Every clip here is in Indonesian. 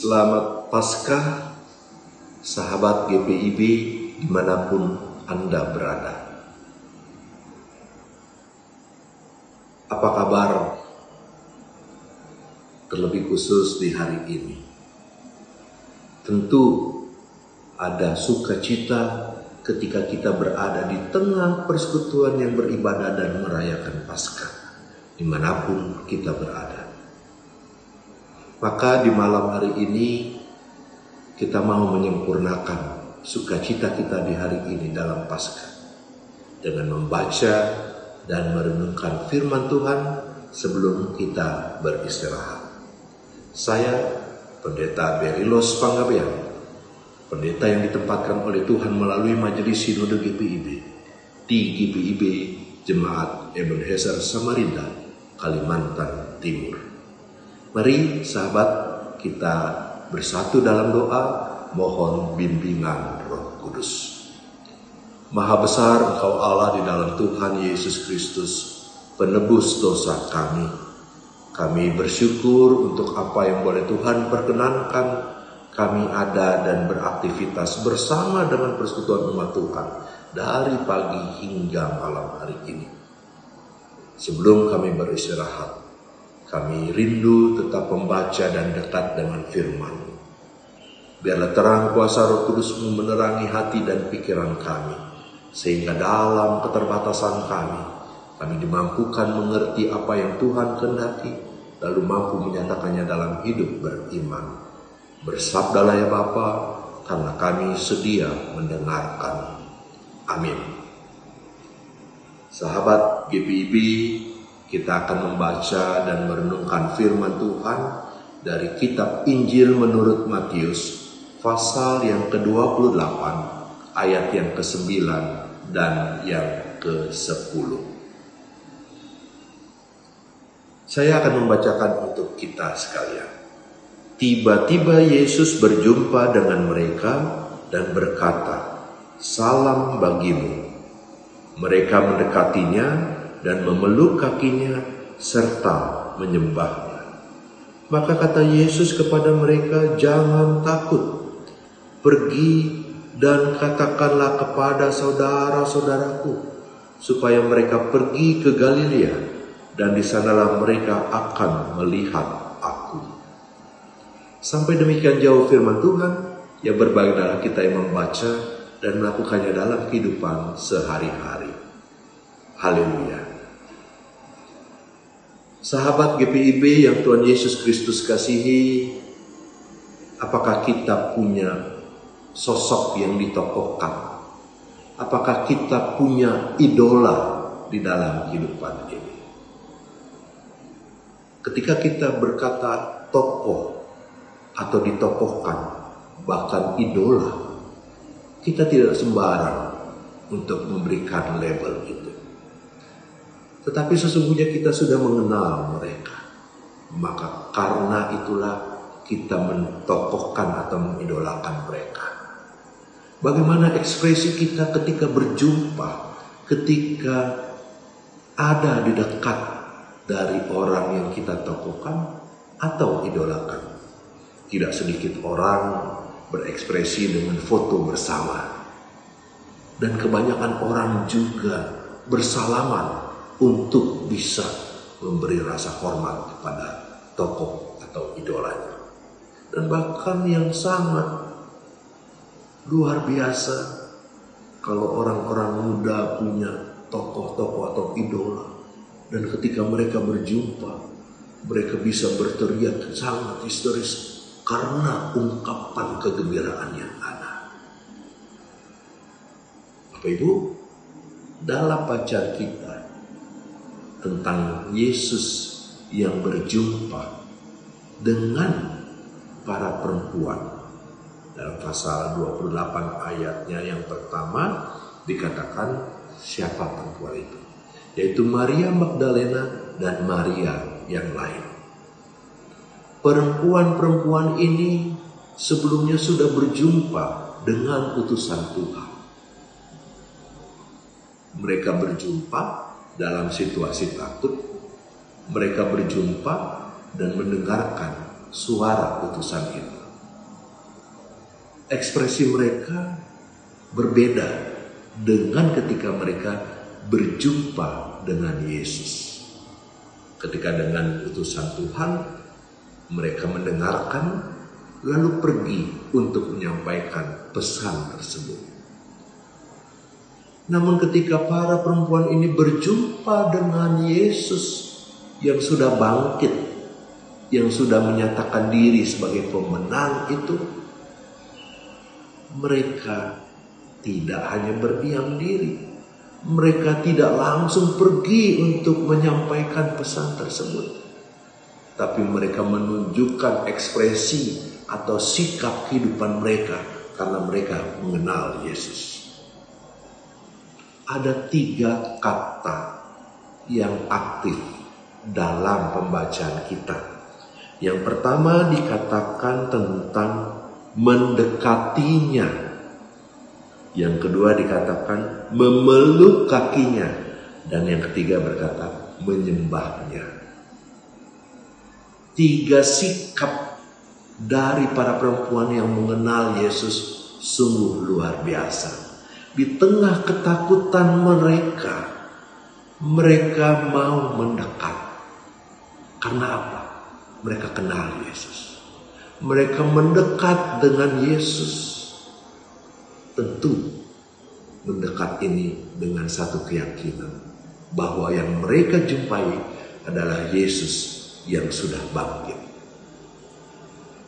Selamat Paskah, sahabat GPIB dimanapun Anda berada. Apa kabar? Terlebih khusus di hari ini. Tentu ada sukacita ketika kita berada di tengah persekutuan yang beribadah dan merayakan Paskah, dimanapun kita berada. Maka di malam hari ini kita mau menyempurnakan sukacita kita di hari ini dalam Paskah dengan membaca dan merenungkan firman Tuhan sebelum kita beristirahat. Saya Pendeta Berilos Panggabean, pendeta yang ditempatkan oleh Tuhan melalui Majelis Sinode GPIB di GPIB Jemaat Ebenezer Samarinda, Kalimantan Timur. Mari sahabat, kita bersatu dalam doa, mohon bimbingan Roh Kudus. Maha besar Engkau Allah di dalam Tuhan Yesus Kristus, penebus dosa kami. Kami bersyukur untuk apa yang boleh Tuhan perkenankan kami ada dan beraktivitas bersama dengan persekutuan umat Tuhan dari pagi hingga malam hari ini. Sebelum kami beristirahat, kami rindu tetap membaca dan dekat dengan firman-Mu. Biarlah terang kuasa Roh Kudus-Mu menerangi hati dan pikiran kami, sehingga dalam keterbatasan kami dimampukan mengerti apa yang Tuhan kehendaki, lalu mampu menyatakannya dalam hidup beriman. Bersabdalah ya Bapa, karena kami sedia mendengarkan. Amin. Sahabat GPIB, kita akan membaca dan merenungkan firman Tuhan dari kitab Injil menurut Matius, pasal yang ke-28, ayat yang ke-9 dan yang ke-10. Saya akan membacakan untuk kita sekalian. Tiba-tiba Yesus berjumpa dengan mereka dan berkata, "Salam bagimu." Mereka mendekatinya dan memeluk kakinya serta menyembahnya. Maka kata Yesus kepada mereka, "Jangan takut. Pergi dan katakanlah kepada saudara-saudaraku supaya mereka pergi ke Galilea, dan di sanalah mereka akan melihat aku." Sampai demikian jauh firman Tuhan, yang berbahagialah kita yang membaca dan melakukannya dalam kehidupan sehari-hari. Haleluya. Sahabat GPIB yang Tuhan Yesus Kristus kasihi, apakah kita punya sosok yang ditokohkan? Apakah kita punya idola di dalam kehidupan ini? Ketika kita berkata tokoh atau ditokohkan, bahkan idola, kita tidak sembarang untuk memberikan label itu. Tetapi sesungguhnya kita sudah mengenal mereka. Maka karena itulah kita mentokohkan atau mengidolakan mereka. Bagaimana ekspresi kita ketika berjumpa, ketika ada di dekat dari orang yang kita tokohkan atau idolakan. Tidak sedikit orang berekspresi dengan foto bersama. Dan kebanyakan orang juga bersalaman untuk bisa memberi rasa hormat kepada tokoh atau idolanya. Dan bahkan yang sangat luar biasa, kalau orang-orang muda punya tokoh-tokoh atau idola, dan ketika mereka berjumpa, mereka bisa berteriak sangat histeris karena ungkapan kegembiraan yang ada. Bapak Ibu, dalam bacaan kita tentang Yesus yang berjumpa dengan para perempuan, dalam pasal 28 ayatnya yang pertama dikatakan siapa perempuan itu, yaitu Maria Magdalena dan Maria yang lain. Perempuan-perempuan ini sebelumnya sudah berjumpa dengan utusan Tuhan. Mereka berjumpa dalam situasi takut, mereka berjumpa dan mendengarkan suara utusan itu. ekspresi mereka berbeda dengan ketika mereka berjumpa dengan Yesus. Ketika dengan utusan Tuhan, mereka mendengarkan lalu pergi untuk menyampaikan pesan tersebut. Namun ketika para perempuan ini berjumpa dengan Yesus yang sudah bangkit, yang sudah menyatakan diri sebagai pemenang itu, mereka tidak hanya berdiam diri, mereka tidak langsung pergi untuk menyampaikan pesan tersebut, tapi mereka menunjukkan ekspresi atau sikap kehidupan mereka karena mereka mengenal Yesus. Ada 3 kata yang aktif dalam pembacaan kita. Yang pertama dikatakan tentang mendekatinya. Yang kedua dikatakan memeluk kakinya. Dan yang ketiga berkata menyembahnya. 3 sikap dari para perempuan yang mengenal Yesus sungguh luar biasa. Di tengah ketakutan mereka, mereka mau mendekat. Karena apa? Mereka kenal Yesus. Mereka mendekat dengan Yesus. Tentu mendekat ini dengan satu keyakinan bahwa yang mereka jumpai adalah Yesus yang sudah bangkit.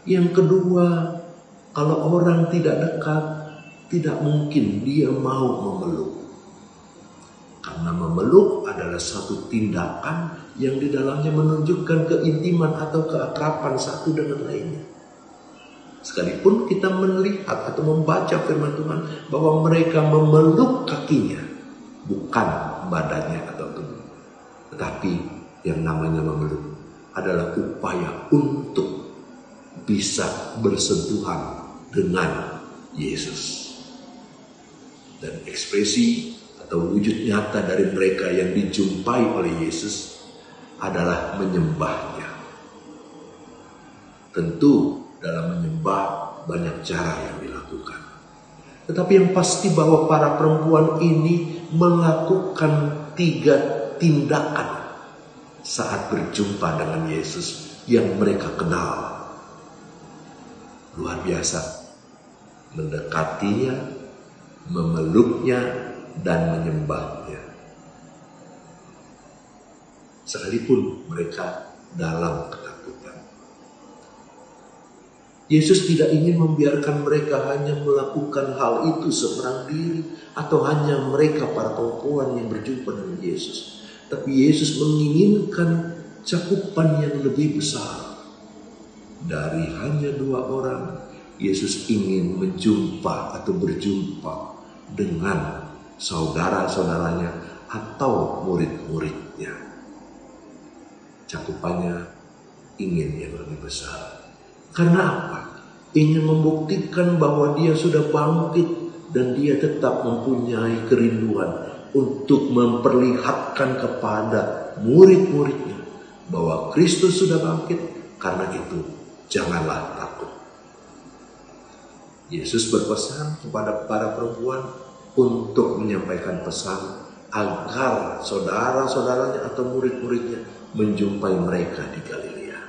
Yang kedua, kalau orang tidak dekat, tidak mungkin dia mau memeluk. Karena memeluk adalah satu tindakan yang di dalamnya menunjukkan keintiman atau keakraban satu dengan lainnya. Sekalipun kita melihat atau membaca firman Tuhan bahwa mereka memeluk kakinya, bukan badannya atau tubuh. Tetapi yang namanya memeluk adalah upaya untuk bisa bersentuhan dengan Yesus. Dan ekspresi atau wujud nyata dari mereka yang dijumpai oleh Yesus adalah menyembahnya. Tentu dalam menyembah banyak cara yang dilakukan. Tetapi yang pasti bahwa para perempuan ini melakukan 3 tindakan saat berjumpa dengan Yesus yang mereka kenal. Luar biasa. Mendekatinya, memeluknya, dan menyembahnya. Sekalipun mereka dalam ketakutan. Yesus tidak ingin membiarkan mereka hanya melakukan hal itu seorang diri atau hanya mereka para perempuan yang berjumpa dengan Yesus. Tapi Yesus menginginkan cakupan yang lebih besar. Dari hanya 2 orang, Yesus ingin menjumpa atau berjumpa dengan saudara-saudaranya atau murid-muridnya. Cakupannya ingin yang lebih besar. Karena apa? Ingin membuktikan bahwa dia sudah bangkit dan dia tetap mempunyai kerinduan untuk memperlihatkan kepada murid-muridnya bahwa Kristus sudah bangkit. Karena itu, janganlah takut. Yesus berpesan kepada para perempuan untuk menyampaikan pesan agar saudara-saudaranya atau murid-muridnya menjumpai mereka di Galilea.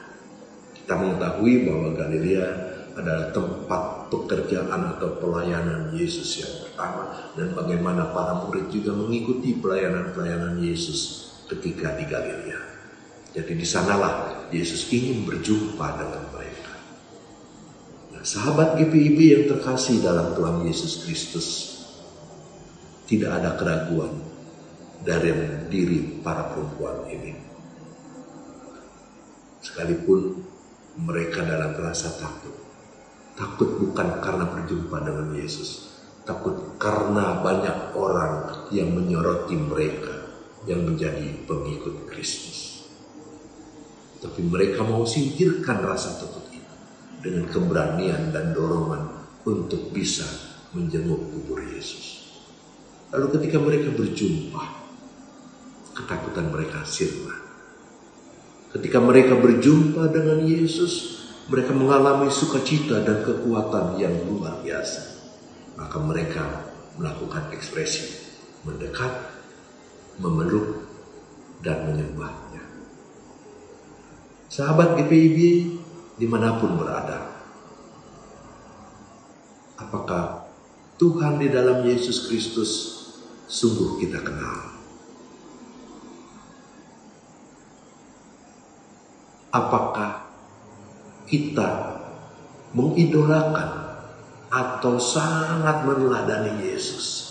Kita mengetahui bahwa Galilea adalah tempat pekerjaan atau pelayanan Yesus yang pertama, dan bagaimana para murid juga mengikuti pelayanan-pelayanan Yesus ketika di Galilea. Jadi di sanalah Yesus ingin berjumpa dengan mereka. Sahabat GPIB yang terkasih dalam Tuhan Yesus Kristus, tidak ada keraguan dari diri para perempuan ini. Sekalipun mereka dalam rasa takut. Takut bukan karena berjumpa dengan Yesus, takut karena banyak orang yang menyoroti mereka yang menjadi pengikut Kristus. Tapi mereka mau singkirkan rasa takut itu dengan keberanian dan dorongan untuk bisa menjenguk kubur Yesus. Lalu ketika mereka berjumpa, ketakutan mereka sirna. Ketika mereka berjumpa dengan Yesus, mereka mengalami sukacita dan kekuatan yang luar biasa. Maka mereka melakukan ekspresi, mendekat, memeluk, dan menyembahnya. Sahabat GPIB dimanapun berada, apakah Tuhan di dalam Yesus Kristus sungguh kita kenal? Apakah kita mengidolakan atau sangat meneladani Yesus?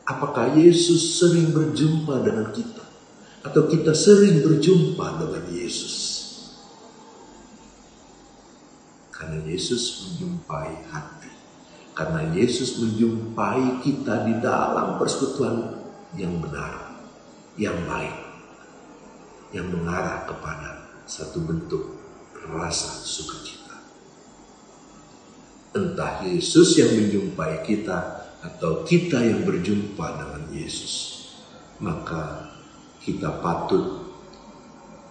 Apakah Yesus sering berjumpa dengan kita? Atau kita sering berjumpa dengan Yesus? Karena Yesus menjumpai hati. Karena Yesus menjumpai kita di dalam persekutuan yang benar, yang baik, yang mengarah kepada satu bentuk rasa sukacita. Entah Yesus yang menjumpai kita atau kita yang berjumpa dengan Yesus, maka kita patut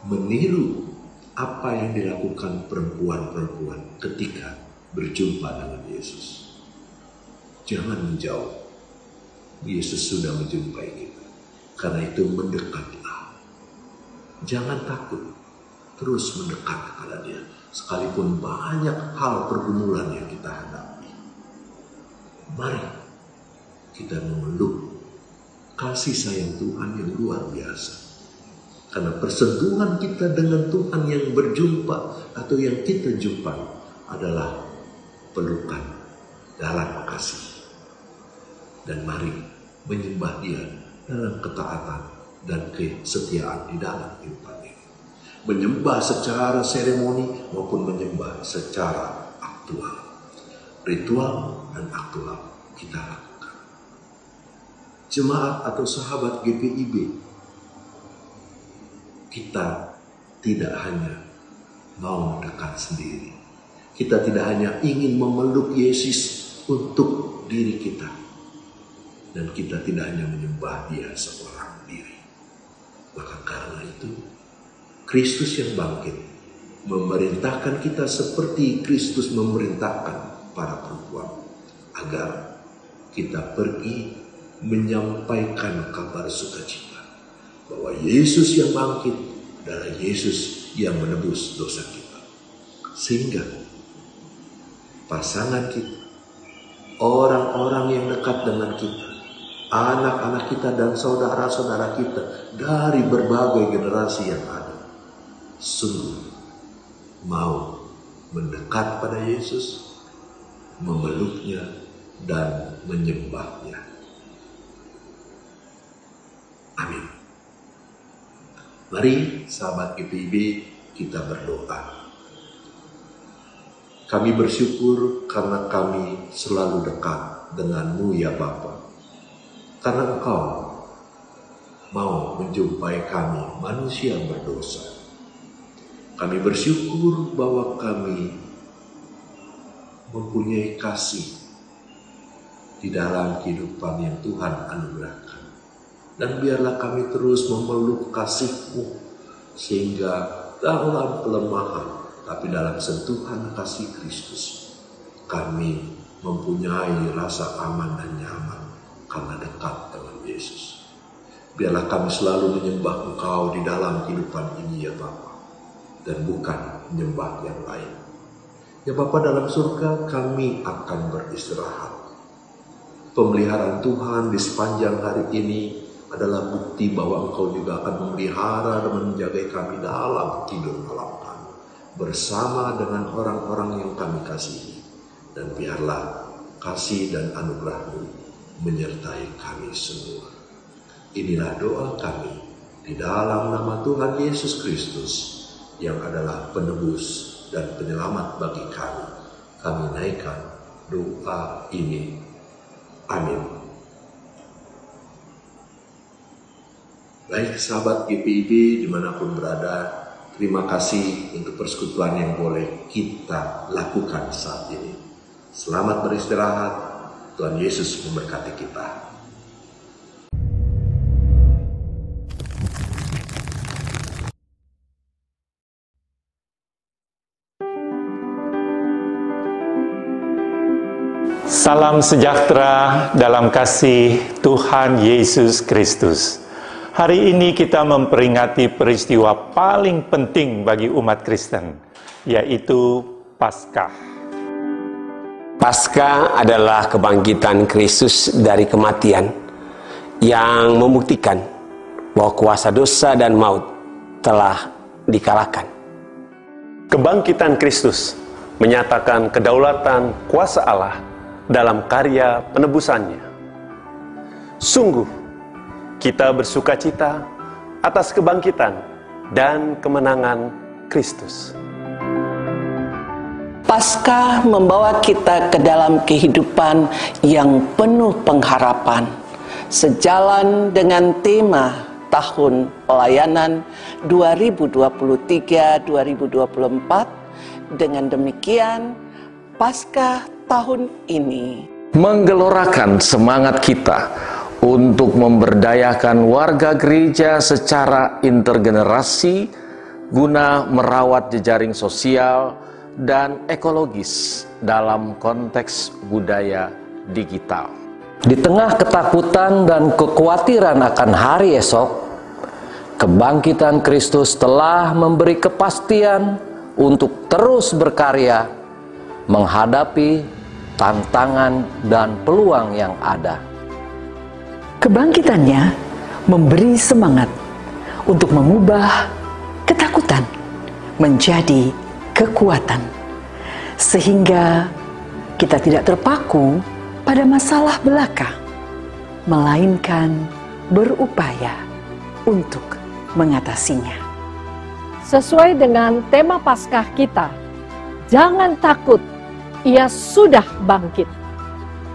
meniru apa yang dilakukan perempuan-perempuan ketika berjumpa dengan Yesus. Jangan menjauh. Yesus sudah menjumpai kita. Karena itu mendekatlah. Jangan takut. Terus mendekat kepada Dia. Sekalipun banyak hal pergumulan yang kita hadapi. Mari kita memeluk kasih sayang Tuhan yang luar biasa. Karena persentuhan kita dengan Tuhan yang berjumpa atau yang kita jumpai adalah pelukan dalam kasih. Dan mari menyembah Dia dalam ketaatan dan kesetiaan di dalam kehidupan ini. Menyembah secara seremoni maupun menyembah secara aktual. Ritual dan aktual kita lakukan. Jemaat atau sahabat GPIB, kita tidak hanya mau mendekat sendiri. Kita tidak hanya ingin memeluk Yesus untuk diri kita. Dan kita tidak hanya menyembah Dia seorang diri. Maka karena itu, Kristus yang bangkit memerintahkan kita seperti Kristus memerintahkan para perempuan. Agar kita pergi menyampaikan kabar sukacita. Bahwa Yesus yang bangkit adalah Yesus yang menebus dosa kita. Sehingga pasangan kita, orang-orang yang dekat dengan kita, anak-anak kita dan saudara-saudara kita dari berbagai generasi yang ada, sungguh mau mendekat pada Yesus, memeluknya dan menyembahnya. Amin. Mari sahabat GPIB kita berdoa. Kami bersyukur karena kami selalu dekat dengan-Mu ya Bapa. Karena Engkau mau menjumpai kami manusia berdosa. Kami bersyukur bahwa kami mempunyai kasih di dalam kehidupan yang Tuhan anugerahkan. Dan biarlah kami terus memeluk kasih-Mu sehingga dalam kelemahan tapi dalam sentuhan kasih Kristus kami mempunyai rasa aman dan nyaman karena dekat dengan Yesus. Biarlah kami selalu menyembah Engkau di dalam kehidupan ini ya Bapa, dan bukan menyembah yang lain. Ya Bapa dalam surga, kami akan beristirahat. Pemeliharaan Tuhan di sepanjang hari ini adalah bukti bahwa Engkau juga akan memelihara dan menjaga kami dalam tidur malam kami, bersama dengan orang-orang yang kami kasihi. Dan biarlah kasih dan anugerah-Mu menyertai kami semua. Inilah doa kami di dalam nama Tuhan Yesus Kristus yang adalah penebus dan penyelamat bagi kami. Kami naikkan doa ini. Amin. Baik sahabat GPIB dimanapun berada, terima kasih untuk persekutuan yang boleh kita lakukan saat ini. Selamat beristirahat, Tuhan Yesus memberkati kita. Salam sejahtera dalam kasih Tuhan Yesus Kristus. Hari ini kita memperingati peristiwa paling penting bagi umat Kristen, yaitu Paskah. Paskah adalah kebangkitan Kristus dari kematian yang membuktikan bahwa kuasa dosa dan maut telah dikalahkan. Kebangkitan Kristus menyatakan kedaulatan kuasa Allah dalam karya penebusannya. Sungguh, kita bersukacita atas kebangkitan dan kemenangan Kristus. Paskah membawa kita ke dalam kehidupan yang penuh pengharapan, sejalan dengan tema tahun pelayanan 2023-2024. Dengan demikian, Paskah tahun ini menggelorakan semangat kita untuk memberdayakan warga gereja secara intergenerasi guna merawat jejaring sosial dan ekologis dalam konteks budaya digital. Di tengah ketakutan dan kekhawatiran akan hari esok, kebangkitan Kristus telah memberi kepastian untuk terus berkarya menghadapi tantangan dan peluang yang ada. Kebangkitannya memberi semangat untuk mengubah ketakutan menjadi kekuatan, sehingga kita tidak terpaku pada masalah belaka, melainkan berupaya untuk mengatasinya. Sesuai dengan tema Paskah kita, jangan takut, Ia sudah bangkit.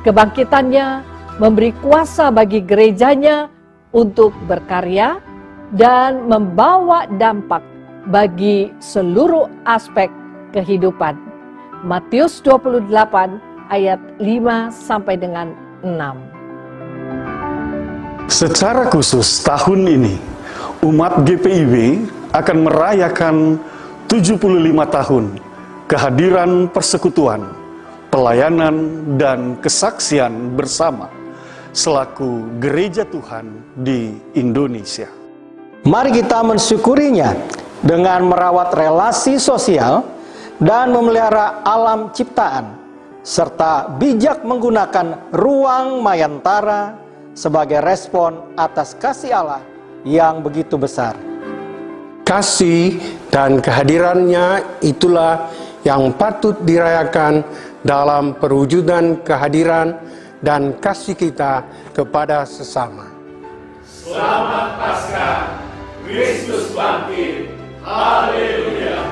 Kebangkitannya memberi kuasa bagi gerejanya untuk berkarya dan membawa dampak bagi seluruh aspek kehidupan. Matius 28 ayat 5 sampai dengan 6. Secara khusus tahun ini, umat GPIB akan merayakan 75 tahun kehadiran persekutuan, pelayanan, dan kesaksian bersama selaku gereja Tuhan di Indonesia. Mari kita mensyukurinya dengan merawat relasi sosial dan memelihara alam ciptaan, serta bijak menggunakan ruang mayantara sebagai respon atas kasih Allah yang begitu besar. Kasih dan kehadirannya itulah yang patut dirayakan dalam perwujudan kehadiran dan kasih kita kepada sesama. Selamat Paskah, Kristus bangkit, haleluya.